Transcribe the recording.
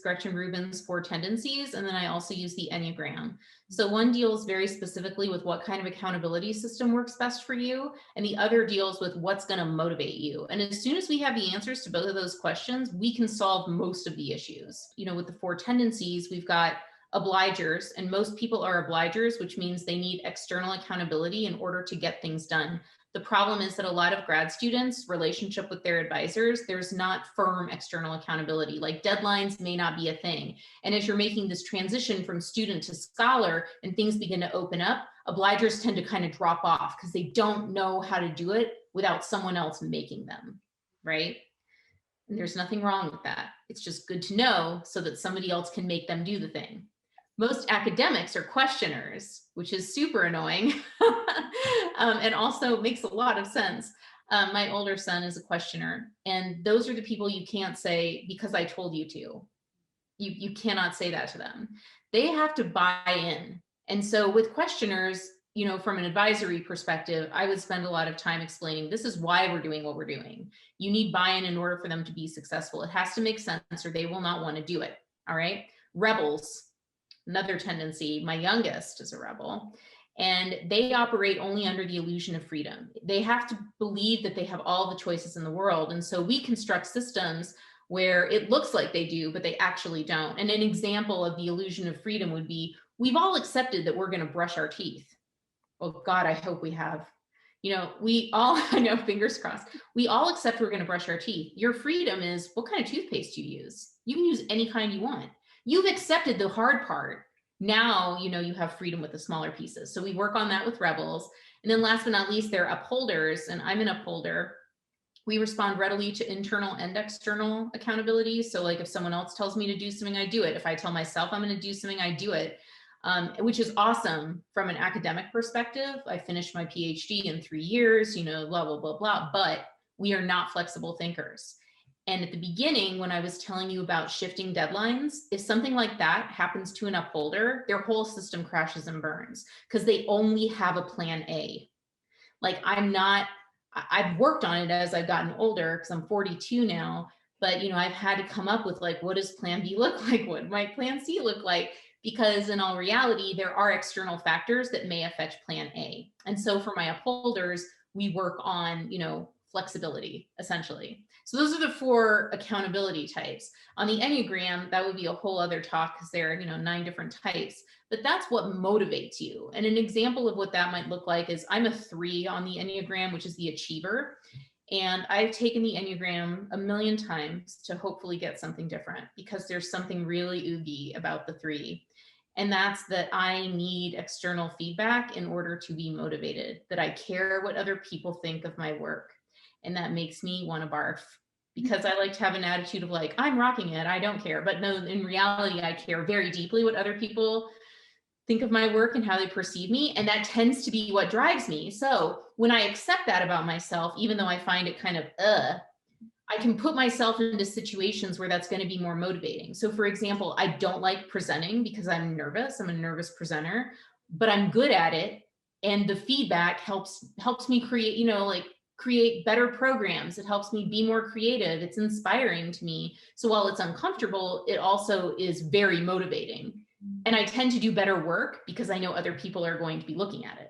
Gretchen Rubin's Four Tendencies, and then I also use the Enneagram. So one deals very specifically with what kind of accountability system works best for you, and the other deals with what's going to motivate you. And as soon as we have the answers to both of those questions, we can solve most of the issues. With the Four Tendencies, we've got obligers, and most people are obligers, which means they need external accountability in order to get things done. The problem is that a lot of grad students' relationship with their advisors, there's not firm external accountability. Like deadlines may not be a thing. And as you're making this transition from student to scholar and things begin to open up, obligers tend to kind of drop off because they don't know how to do it without someone else making them, right? And there's nothing wrong with that. It's just good to know so that somebody else can make them do the thing. Most academics are questioners, which is super annoying and also makes a lot of sense. My older son is a questioner, and those are the people you can't say because I told you to. You cannot say that to them. They have to buy in. And so with questioners, from an advisory perspective, I would spend a lot of time explaining this is why we're doing what we're doing. You need buy-in in order for them to be successful. It has to make sense or they will not want to do it. All right. Rebels. Another tendency, my youngest is a rebel, and they operate only under the illusion of freedom. They have to believe that they have all the choices in the world. And so we construct systems where it looks like they do, but they actually don't. And an example of the illusion of freedom would be, we've all accepted that we're going to brush our teeth. Well, God, I hope we have. We all, I know, fingers crossed, we all accept we're going to brush our teeth. Your freedom is what kind of toothpaste you use. You can use any kind you want. You've accepted the hard part. Now, you have freedom with the smaller pieces. So we work on that with rebels. And then last but not least, they're upholders, and I'm an upholder. We respond readily to internal and external accountability. So like if someone else tells me to do something, I do it. If I tell myself I'm going to do something, I do it, which is awesome from an academic perspective. I finished my PhD in 3 years, blah, blah, blah, blah, but we are not flexible thinkers. And at the beginning, when I was telling you about shifting deadlines, if something like that happens to an upholder, their whole system crashes and burns because they only have a plan A. Like I've worked on it as I've gotten older because I'm 42 now, but I've had to come up with like, what does plan B look like? What might plan C look like? Because in all reality, there are external factors that may affect plan A. And so for my upholders, we work on, flexibility, essentially. So those are the 4 accountability types. On the Enneagram, that would be a whole other talk because there are, 9 different types, but that's what motivates you. And an example of what that might look like is I'm a 3 on the Enneagram, which is the achiever. And I've taken the Enneagram a million times to hopefully get something different because there's something really oogie about the 3. And that's that I need external feedback in order to be motivated, that I care what other people think of my work. And that makes me want to barf because I like to have an attitude of like, I'm rocking it, I don't care. But no, in reality, I care very deeply what other people think of my work and how they perceive me. And that tends to be what drives me. So when I accept that about myself, even though I find it kind of, I can put myself into situations where that's going to be more motivating. So for example, I don't like presenting because I'm nervous. I'm a nervous presenter, but I'm good at it. And the feedback helps me create, create better programs. It helps me be more creative. It's inspiring to me. So while it's uncomfortable, it also is very motivating. And I tend to do better work because I know other people are going to be looking at it.